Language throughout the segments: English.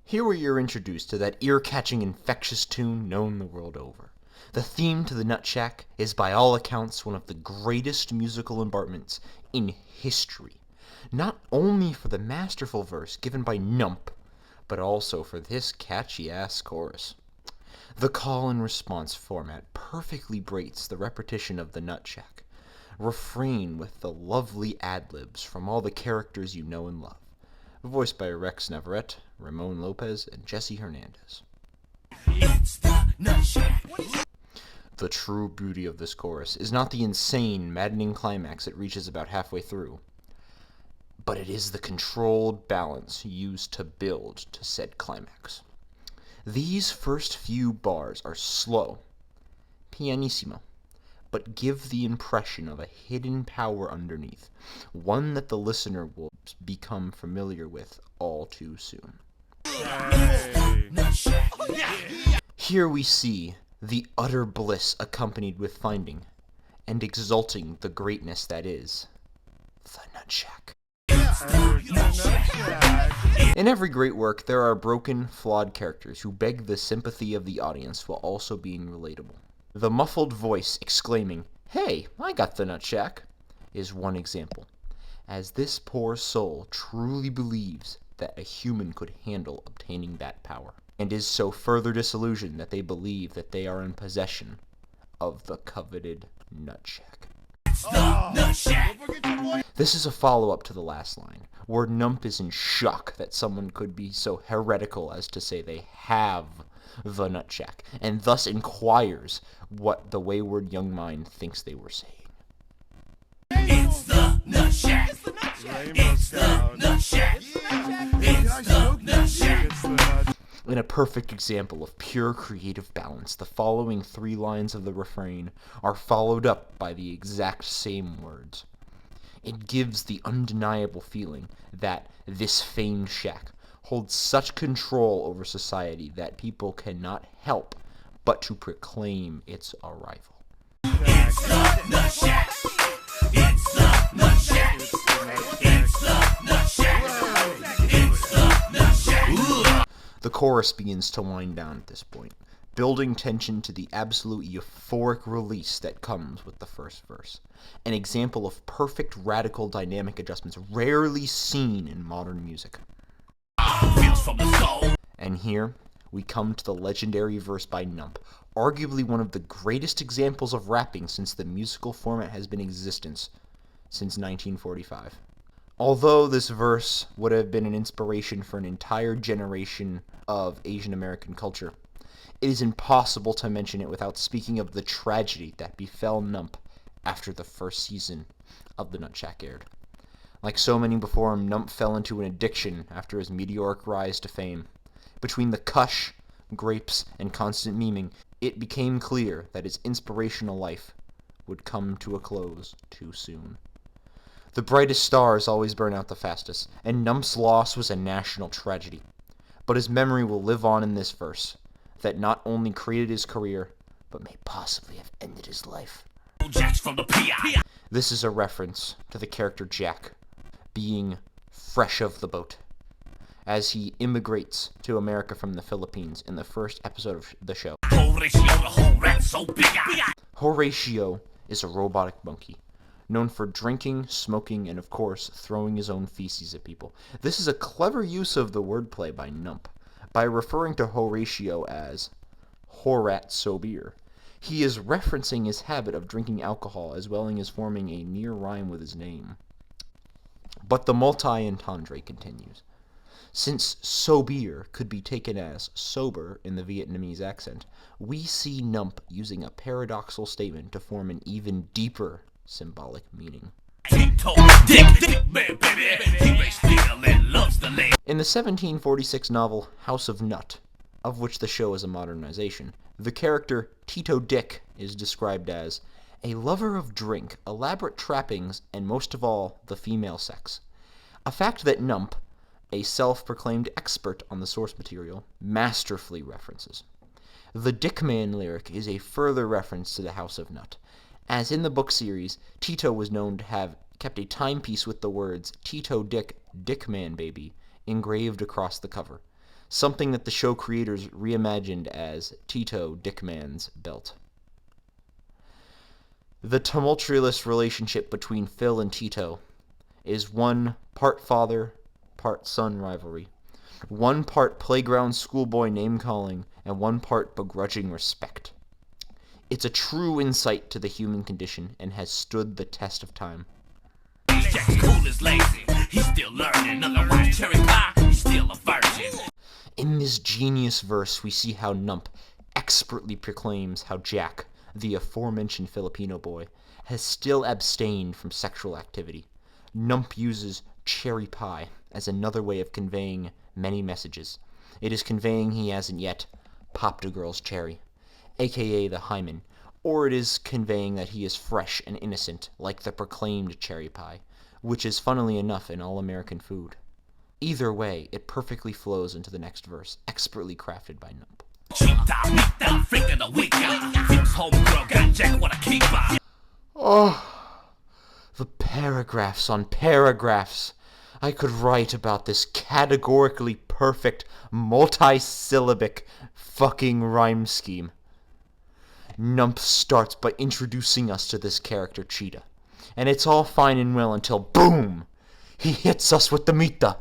Here we are introduced to that ear-catching, infectious tune known the world over. The theme to the Nutshack is by all accounts one of the greatest musical embarkments in history, not only for the masterful verse given by Nump, but also for this catchy-ass chorus. The call and response format perfectly breaks the repetition of the Nutshack, refrain with the lovely ad-libs from all the characters you know and love, voiced by Rex Navarrete, Ramon Lopez, and Jesse Hernandez. It's the Nutshack. The true beauty of this chorus is not the insane, maddening climax it reaches about halfway through, but it is the controlled balance used to build to said climax. These first few bars are slow, pianissimo, but give the impression of a hidden power underneath, one that the listener will become familiar with all too soon. Here we see the utter bliss accompanied with finding and exalting the greatness that is the Nutshack. In every great work, there are broken, flawed characters who beg the sympathy of the audience while also being relatable. The muffled voice exclaiming, "Hey, I got the Nutshack," is one example, as this poor soul truly believes that a human could handle obtaining that power, and is so further disillusioned that they believe that they are in possession of the coveted Nutshack. This is a follow-up to the last line, where Nump is in shock that someone could be so heretical as to say they have the Nutshack, and thus inquires what the wayward young mind thinks they were saying. It's the Nutshack! It's the Nutshack! It's the Nutshack! It's the Nutshack! In a perfect example of pure creative balance, the following three lines of the refrain are followed up by the exact same words. It gives the undeniable feeling that this famed shack holds such control over society that people cannot help but to proclaim its arrival. It's the Nutshack! It's the Nutshack! It's the Nutshack! It's the Nutshack! The chorus begins to wind down at this point, building tension to the absolute euphoric release that comes with the first verse, an example of perfect radical dynamic adjustments rarely seen in modern music. And here, we come to the legendary verse by Nump, arguably one of the greatest examples of rapping since the musical format has been in existence since 1945. Although this verse would have been an inspiration for an entire generation of Asian American culture, it is impossible to mention it without speaking of the tragedy that befell Nump after the first season of the Nutshack aired. Like so many before him, Nump fell into an addiction after his meteoric rise to fame. Between the kush, grapes, and constant memeing, it became clear that his inspirational life would come to a close too soon. The brightest stars always burn out the fastest, and Nump's loss was a national tragedy. But his memory will live on in this verse, that not only created his career, but may possibly have ended his life. This is a reference to the character Jack being fresh off the boat, as he immigrates to America from the Philippines in the first episode of the show. Horatio is a robotic monkey, known for drinking, smoking, and of course, throwing his own feces at people. This is a clever use of the wordplay by Nump. By referring to Horatio as Horat Sobeer, he is referencing his habit of drinking alcohol as well as forming a near rhyme with his name. But the multi-entendre continues. Since Sobeer could be taken as sober in the Vietnamese accent, we see Nump using a paradoxical statement to form an even deeper symbolic meaning. In the 1746 novel House of Nut, of which the show is a modernization, the character Tito Dick is described as a lover of drink, elaborate trappings, and most of all, the female sex. A fact that Nump, a self-proclaimed expert on the source material, masterfully references. The Dickman lyric is a further reference to the House of Nut, as in the book series, Tito was known to have kept a timepiece with the words Tito Dick, Dickman baby, engraved across the cover, something that the show creators reimagined as Tito Dickman's belt. The tumultuous relationship between Phil and Tito is one part father, part son rivalry, one part playground schoolboy name-calling, and one part begrudging respect. It's a true insight to the human condition and has stood the test of time. Jack's cool is lazy, he's still learning, otherwise cherry pie, he's still a virgin. In this genius verse, we see how Nump expertly proclaims how Jack, the aforementioned Filipino boy, has still abstained from sexual activity. Nump uses cherry pie as another way of conveying many messages. It is conveying he hasn't yet popped a girl's cherry, aka the hymen, or it is conveying that he is fresh and innocent like the proclaimed cherry pie, which is funnily enough an all-American food. Either way, it perfectly flows into the next verse, expertly crafted by Nump. Oh, the paragraphs on paragraphs I could write about this categorically perfect, multi-syllabic fucking rhyme scheme. Nump starts by introducing us to this character, Cheetah, and it's all fine and well until, boom, he hits us with the mita.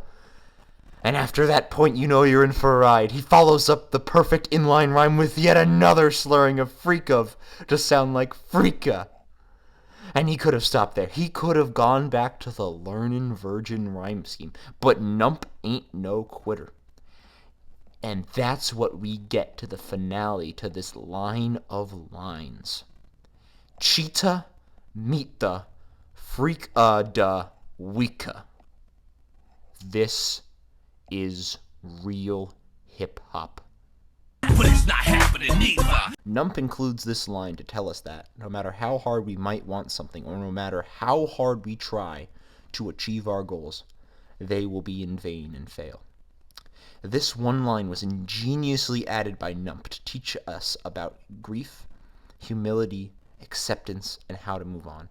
And after that point, you know you're in for a ride. He follows up the perfect inline rhyme with yet another slurring of freak of to sound like freaka. And he could have stopped there. He could have gone back to the learnin' virgin rhyme scheme. But Nump ain't no quitter. And that's what we get to the finale to this line of lines. Cheetah, mita, freak da, weeka. This is real hip-hop. But it's not happening either. Nump includes this line to tell us that, no matter how hard we might want something, or no matter how hard we try to achieve our goals, they will be in vain and fail. This one line was ingeniously added by Nump to teach us about grief, humility, acceptance, and how to move on,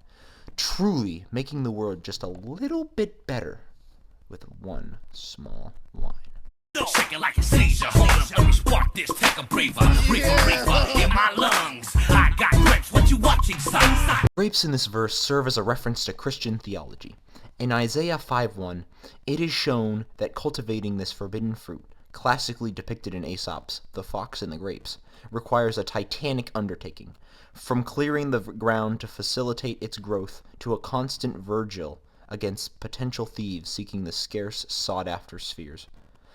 truly making the world just a little bit better with one small line. Shake it like a seizure, hold up, let me spark this, take a breather, reefer, in my lungs, I got grapes, what you watching, son? Grapes in this verse serve as a reference to Christian theology. In Isaiah 5:1, it is shown that cultivating this forbidden fruit, classically depicted in Aesop's The Fox and the Grapes, requires a titanic undertaking, from clearing the ground to facilitate its growth to a constant vigil against potential thieves seeking the scarce, sought-after spheres.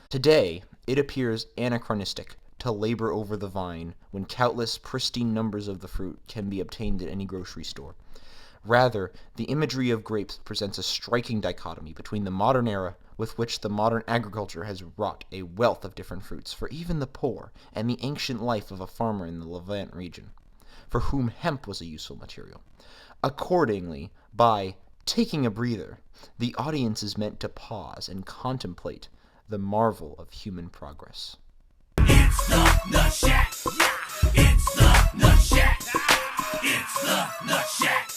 Today, it appears anachronistic to labor over the vine when countless pristine numbers of the fruit can be obtained at any grocery store. Rather, the imagery of grapes presents a striking dichotomy between the modern era, with which the modern agriculture has wrought a wealth of different fruits for even the poor, and the ancient life of a farmer in the Levant region, for whom hemp was a useful material. Accordingly, by taking a breather, the audience is meant to pause and contemplate the marvel of human progress. It's the Nutshack. It's the Nutshack. It's the Nutshack.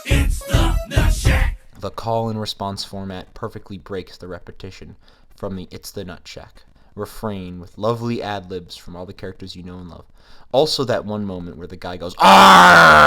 It's the Nutshack. The call and response format perfectly breaks the repetition from the It's the Nutshack refrain with lovely ad-libs from all the characters you know and love. Also that one moment where the guy goes, "Arrgh!"